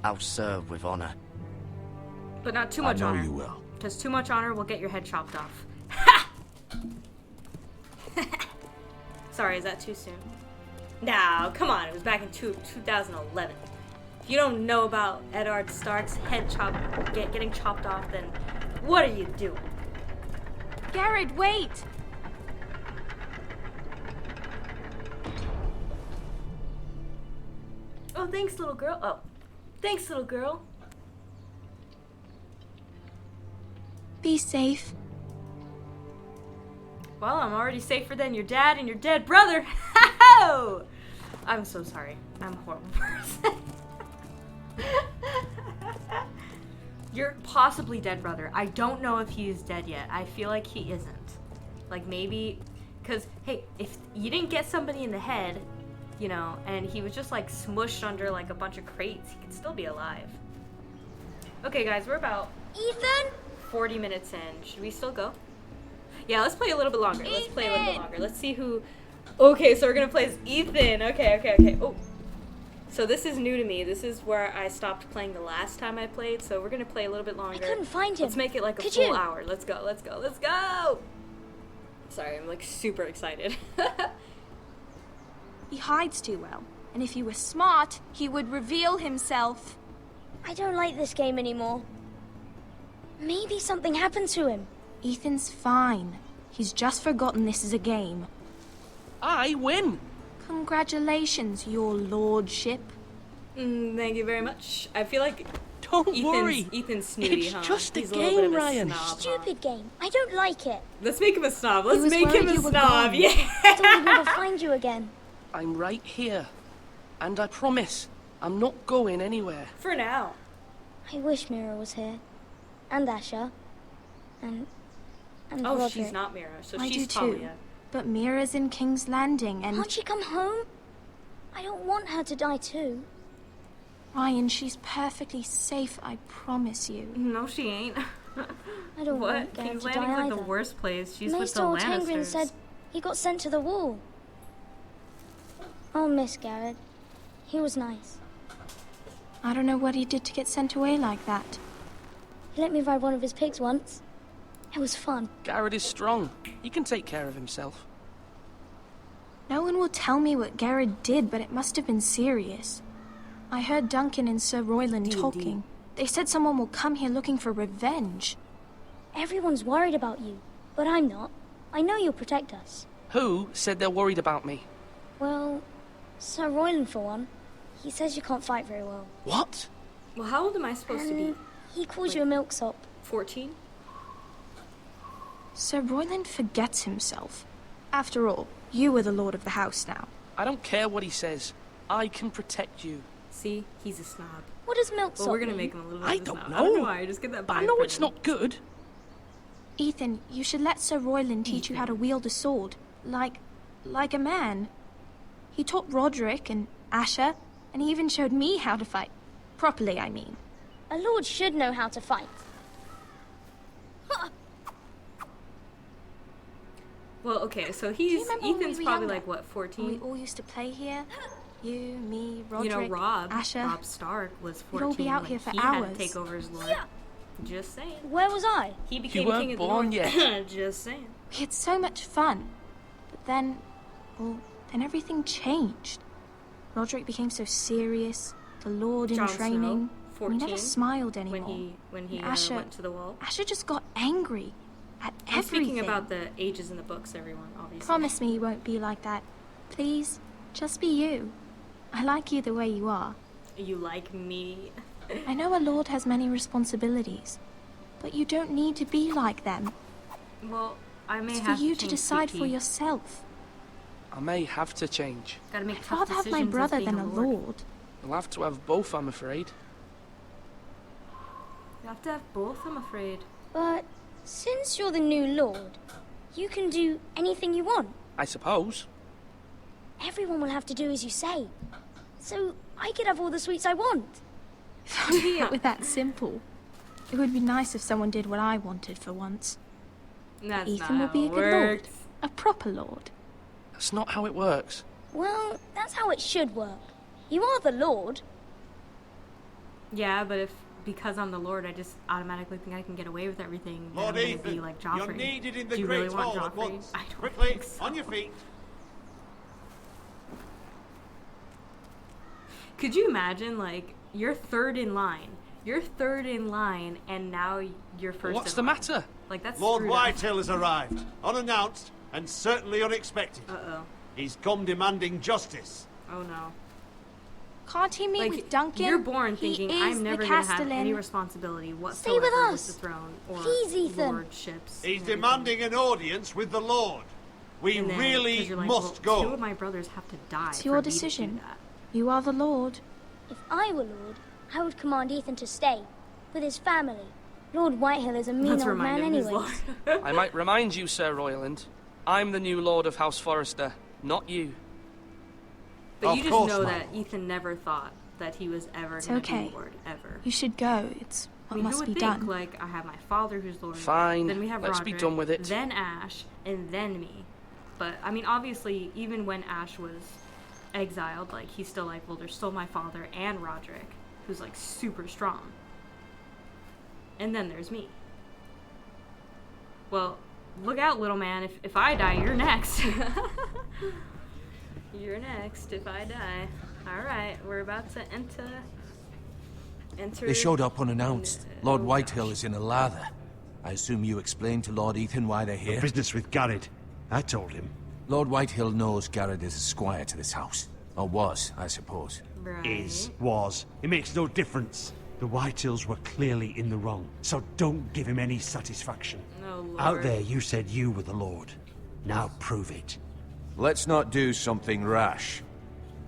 I'll serve with honor. But not too much I know honor. you will. Because too much honor will get your head chopped off. Sorry, is that too soon? No, come on. It was back in 2011. If you don't know about Eddard Stark's head getting chopped off, then what are you doing? Garrett, wait! Oh, thanks, little girl. Oh, thanks, little girl. Be safe. Well, I'm already safer than your dad and your dead brother. I'm so sorry. I'm a horrible person. Your possibly dead brother. I don't know if he is dead yet. I feel like he isn't. Like maybe, because, hey, if you didn't get somebody in the head, you know, and he was just like smushed under like a bunch of crates, he could still be alive. Okay, guys, we're about Ethan? 40 minutes in. Should we still go? Yeah, let's play a little bit longer. Let's play a little bit longer. Let's see who... Okay, so we're gonna play as Ethan. Okay. Oh. So this is new to me. This is where I stopped playing the last time I played, so we're gonna play a little bit longer. I couldn't find him. Let's make it like a Could full you? hour. Let's go. Sorry, I'm like super excited. He hides too well. And if he were smart, he would reveal himself. I don't like this game anymore. Maybe something happened to him. Ethan's fine. He's just forgotten this is a game. I win! Congratulations, your lordship. Thank you very much. I feel like Don't worry. Ethan's snooty, It's huh? just a He's little bit of game, a Ryan. snob, huh? Stupid game. I don't like it. Let's make him a snob. He Let's was make him worried a you were snob. gone. Yeah. I thought we'd never find you again. I'm right here. And I promise, I'm not going anywhere. For now. I wish Mira was here. And Asher. And Oh, Roderick. she's not Mira, so I she's do too. Talia. But Mira's in King's Landing and... Can't she come home? I don't want her to die too. Ryan, she's perfectly safe, I promise you. No, she ain't. I don't What? want Garrett King's to die Landing's like either. the worst place. She's with Mace the told Tangren Lannisters. said he got sent to the wall. I'll miss Garrett. He was nice. I don't know what he did to get sent away like that. He let me ride one of his pigs once. It was fun. Garrett is strong. He can take care of himself. No one will tell me what Garrett did, but it must have been serious. I heard Duncan and Sir Royland talking. They said someone will come here looking for revenge. Everyone's worried about you, but I'm not. I know you'll protect us. Who said they're worried about me? Well, Sir Royland for one. He says you can't fight very well. What? Well, how old am I supposed to be? And he calls you a milksop. 14? Sir Royland forgets himself. After all, you are the lord of the house now. I don't care what he says. I can protect you. See? He's a snob. What does milksop Well, we're gonna mean? make him a little bit I of a don't snob. know. I don't know why. I just get that But I vibe know from it's him. not good. Ethan, you should let Sir Royland teach you how to wield a sword. Like a man. He taught Roderick and Asher, and he even showed me how to fight. Properly, I mean. A lord should know how to fight. Well, okay, so Do you he's remember when we Ethan's were probably younger? like what, When we 14? all used to play here. You, me, Roderick, You know, Rob Asher. Stark was 14 We'd all be out when here for he had hours. to take over as Lord. Just saying. Where was I? He became weren't king of the born North. yet. Just saying. We had so much fun. But then, well, then everything changed. Roderick became so serious, the Lord in Jon training. Snow, 14. He never smiled anymore. When he Asher, went to the wall. Asher just got angry at I'm everything. speaking about the ages in the books, everyone, obviously. Promise me you won't be like that. Please, just be you. I like you the way you are. You like me? I know a lord has many responsibilities, but you don't need to be like them. Well, I may It's have for you to to change, decide Kiki. for yourself. I may have to change. Gotta make I'd tough rather have my decisions as brother being than a lord. I'll have to have both, I'm afraid. You have to have both, I'm afraid. But since you're the new lord, you can do anything you want. I suppose. Everyone will have to do as you say. So I could have all the sweets I want. If only it were that simple. It would be nice if someone did what I wanted for once. That's Ethan not will be how a it good lord. works. A proper lord. That's not how it works. Well, that's how it should work. You are the lord. Yeah, but because I'm the lord, I just automatically think I can get away with everything. then Lord I'm gonna Ethan, be like Joffrey. you're needed in the Do you Great really want Hall at Joffrey? once. I don't Quickly, think so. on your feet. Could you imagine, like, you're third in line? You're third in line, and now you're first. What's in the line. matter? Like, that's Lord screwed up. Whitehill has arrived, unannounced and certainly unexpected. Uh-oh. He's come demanding justice. Oh no. Can't he meet Like, with Duncan? you're born He thinking is I'm never the gonna have Castellan. any responsibility whatsoever with with us. the throne or Please, Ethan. lordships. He's and everything. demanding an audience with the Lord. We And then, 'cause really you're like, must well, go. 2 of my brothers have to die. It's for your me to do decision. that. You are the lord. If I were lord, I would command Ethan to stay with his family. Lord Whitehill is a mean Let's old remind man him who's anyway. lord. I might remind you, Sir Royland. I'm the new Lord of House Forrester, not you. But Of you just course, know my that lord. Ethan never thought that he was ever It's going to okay. be lord, ever. You should go. It's I what mean, who must would be think, done. like, I have my father who's lord. Fine, Then we have let's be Roderick, done with it. Then Ash, and then me. But, I mean, obviously, even when Ash was exiled, like, he's still like, well, there's still my father and Roderick, who's, like, super strong. And then there's me. Well, look out, little man. If I die, you're next. You're next if I die. Alright, we're about to enter... They showed up unannounced. Lord Oh, Whitehill gosh. is in a lather. I assume you explained to Lord Ethan why they're here? Business with Garrett. I told him. Lord Whitehill knows Garrett is a squire to this house. Or was, I suppose. Right. Was. It makes no difference. The Whitehills were clearly in the wrong, so don't give him any satisfaction. Oh, Lord. Out there, you said you were the Lord. Now prove it. Let's not do something rash.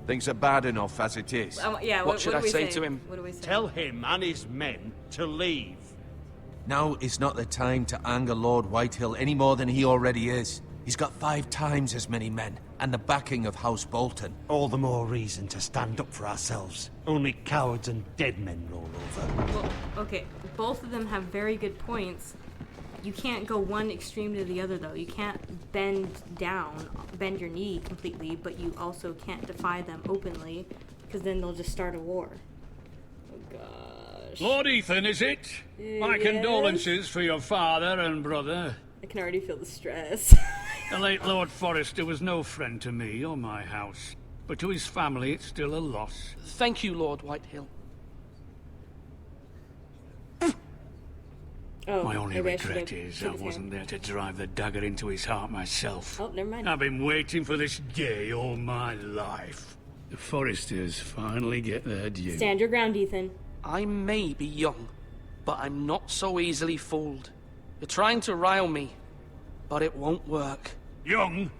Things are bad enough as it is. Yeah, What should do I we say to him? What do we say? Tell him and his men to leave. Now is not the time to anger Lord Whitehill any more than he already is. He's got 5 times as many men, and the backing of House Bolton. All the more reason to stand up for ourselves. Only cowards and dead men roll over. Well, okay, both of them have very good points. You can't go one extreme to the other, though. You can't bend your knee completely, but you also can't defy them openly, because then they'll just start a war. Oh, gosh. Lord Ethan, is it? My Yes. condolences for your father and brother. I can already feel the stress. The late Lord Forrester was no friend to me or my house, but to his family it's still a loss. Thank you, Lord Whitehill. Oh, My only maybe I regret should've is took I his wasn't hand. there to drive the dagger into his heart myself. Oh, never mind. I've been waiting for this day all my life. The Forresters finally get their due. Stand your ground, Ethan. I may be young, but I'm not so easily fooled. You're trying to rile me, but it won't work. Young?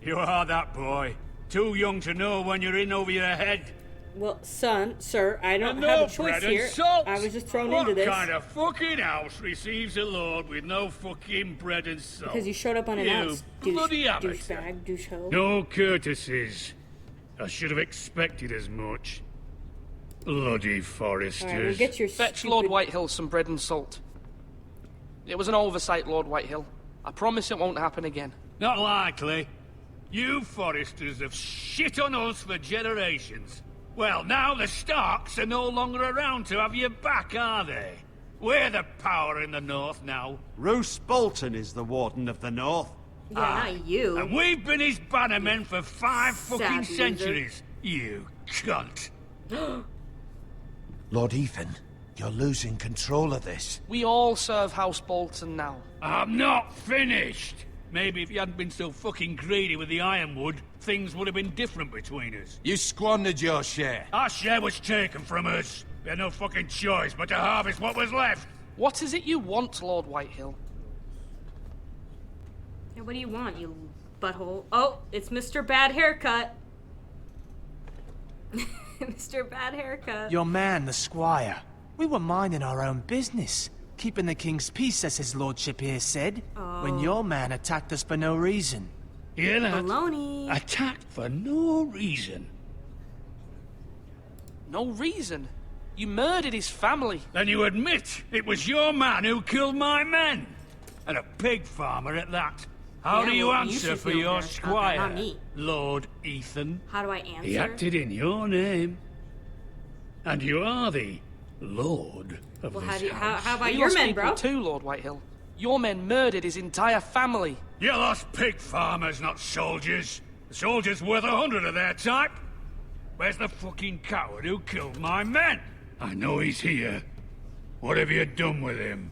You are that boy. Too young to know when you're in over your head. Well, sir, I don't And have no a choice bread and here. salt. I was just thrown What into this. kind of fucking house receives a lord with no fucking bread and salt? Because you showed up unannounced. You bloody amateur. Douchebag, douche-ho. No courtesies. I should have expected as much. Bloody Forresters. Alright, we'll get your Fetch stupid... Lord Whitehill some bread and salt. It was an oversight, Lord Whitehill. I promise it won't happen again. Not likely. You Forresters have shit on us for generations. Well, now the Starks are no longer around to have your back, are they? We're the power in the north now. Roose Bolton is the Warden of the North. Yeah, not you. And we've been his bannermen for 5 fucking loser. centuries. You cunt. Lord Ethan, You're losing control of this. We all serve House Bolton now. I'm not finished! Maybe if you hadn't been so fucking greedy with the ironwood, things would have been different between us. You squandered your share. Our share was taken from us. We had no fucking choice but to harvest what was left. What is it you want, Lord Whitehill? Hey, what do you want, you butthole? Oh, it's Mr. Bad Haircut. Mr. Bad Haircut. Your man, the squire. We were minding our own business. Keeping the king's peace, as his lordship here said. When your man attacked us for no reason. Hear that? Baloney. Attacked for no reason. No reason? You murdered his family. Then you admit it was your man who killed my men. And a pig farmer at that. How do you answer for your squire, not me. Lord Ethan? How do I answer? He acted in your name. And you are the Lord of Well, this house. how about We your lost men, people bro? too, Lord Whitehill. Your men murdered his entire family. You lost pig farmers, not soldiers. The soldiers worth 100 of their type. Where's the fucking coward who killed my men? I know he's here. What have you done with him?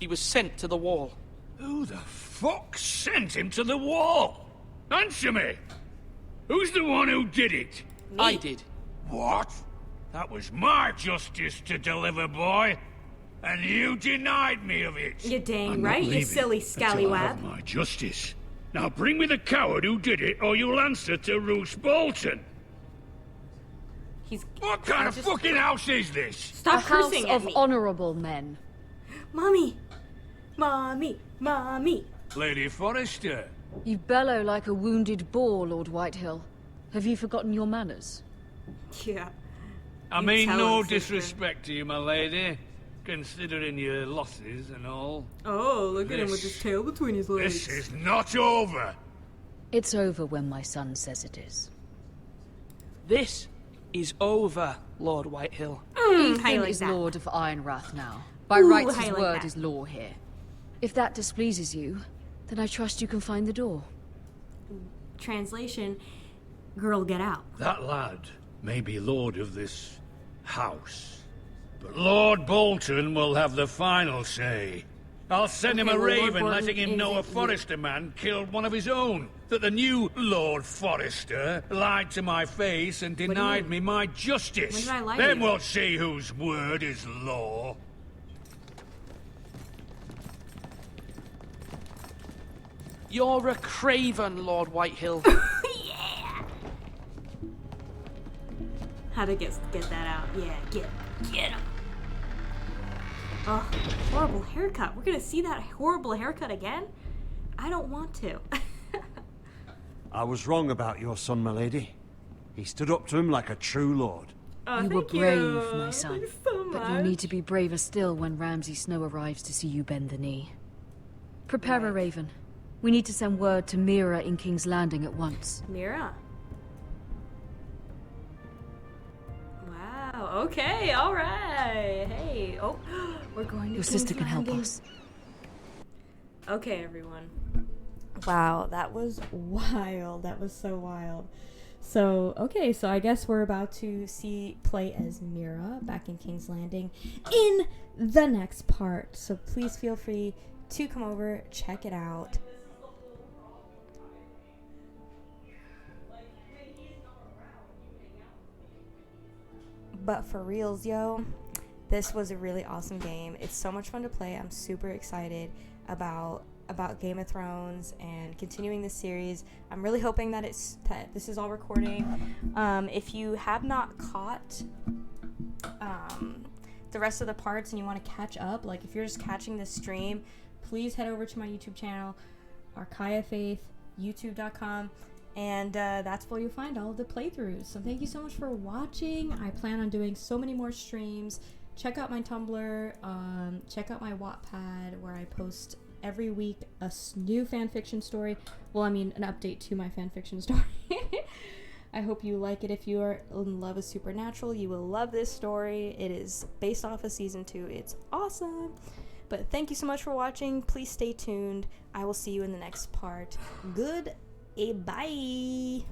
He was sent to the wall. Who the fuck sent him to the wall? Answer me! Who's the one who did it? I did. What? That was my justice to deliver, boy. And you denied me of it. You dang I'm not right, you leaving silly until I have scallywag. my justice. Now bring me the coward who did it, or you'll answer to Roose Bolton. What kind of fucking house is this? Stop A house cursing at of me. honorable men. Mommy. Mommy. Mommy. Lady Forrester. You bellow like a wounded boar, Lord Whitehill. Have you forgotten your manners? Yeah. I You mean tell no him, sister. disrespect to you, my lady. Considering your losses and all. Oh, look at him with his tail between his legs. This is not over. It's over when my son says it is. This is over, Lord Whitehill. how you Ethan like is that? Lord of Ironrath now. By Ooh, rights, how his you like word that? is law here. If that displeases you, then I trust you can find the door. Translation, girl, get out. That lad may be lord of this house, but Lord Bolton will have the final say. I'll send him Okay, a well, Lord raven Bolton letting him know a is- Forrester man killed one of his own. That the new Lord Forrester lied to my face and do you denied mean? me my justice. When did I lie to Then you? we'll see whose word is law. You're a craven, Lord Whitehill. How to get that out? Yeah, get him. Oh, horrible haircut. We're gonna see that horrible haircut again? I don't want to. I was wrong about your son, my lady. He stood up to him like a true lord. Oh, You were thank brave, you. my son. Thanks so But much. you'll need to be braver still when Ramsay Snow arrives to see you bend the knee. Prepare a raven. We need to send word to Mira in King's Landing at once. Mira. Wow. Okay. All right. Hey. Oh, we're going to Your sister King's can help Landing. us. Okay, everyone. Wow, that was wild. That was so wild. So, okay, so I guess we're about to play as Mira back in King's Landing in the next part. So please feel free to come over, check it out. But for reals, yo, this was a really awesome game. It's so much fun to play. I'm super excited about Game of Thrones and continuing this series. I'm really hoping that this is all recording. If you have not caught the rest of the parts and you want to catch up, like if you're just catching this stream, please head over to my YouTube channel, Arkaya Faith, youtube.com, and that's where you'll find all of the playthroughs. So thank you so much for watching. I plan on doing so many more streams. Check out my Tumblr, check out my Wattpad, where I post every week a new fanfiction story. Well, I mean, an update to my fanfiction story. I hope you like it. If you are in love with Supernatural, you will love this story. It is based off of season 2. It's awesome. But thank you so much for watching. Please stay tuned. I will see you in the next part. Goodbye.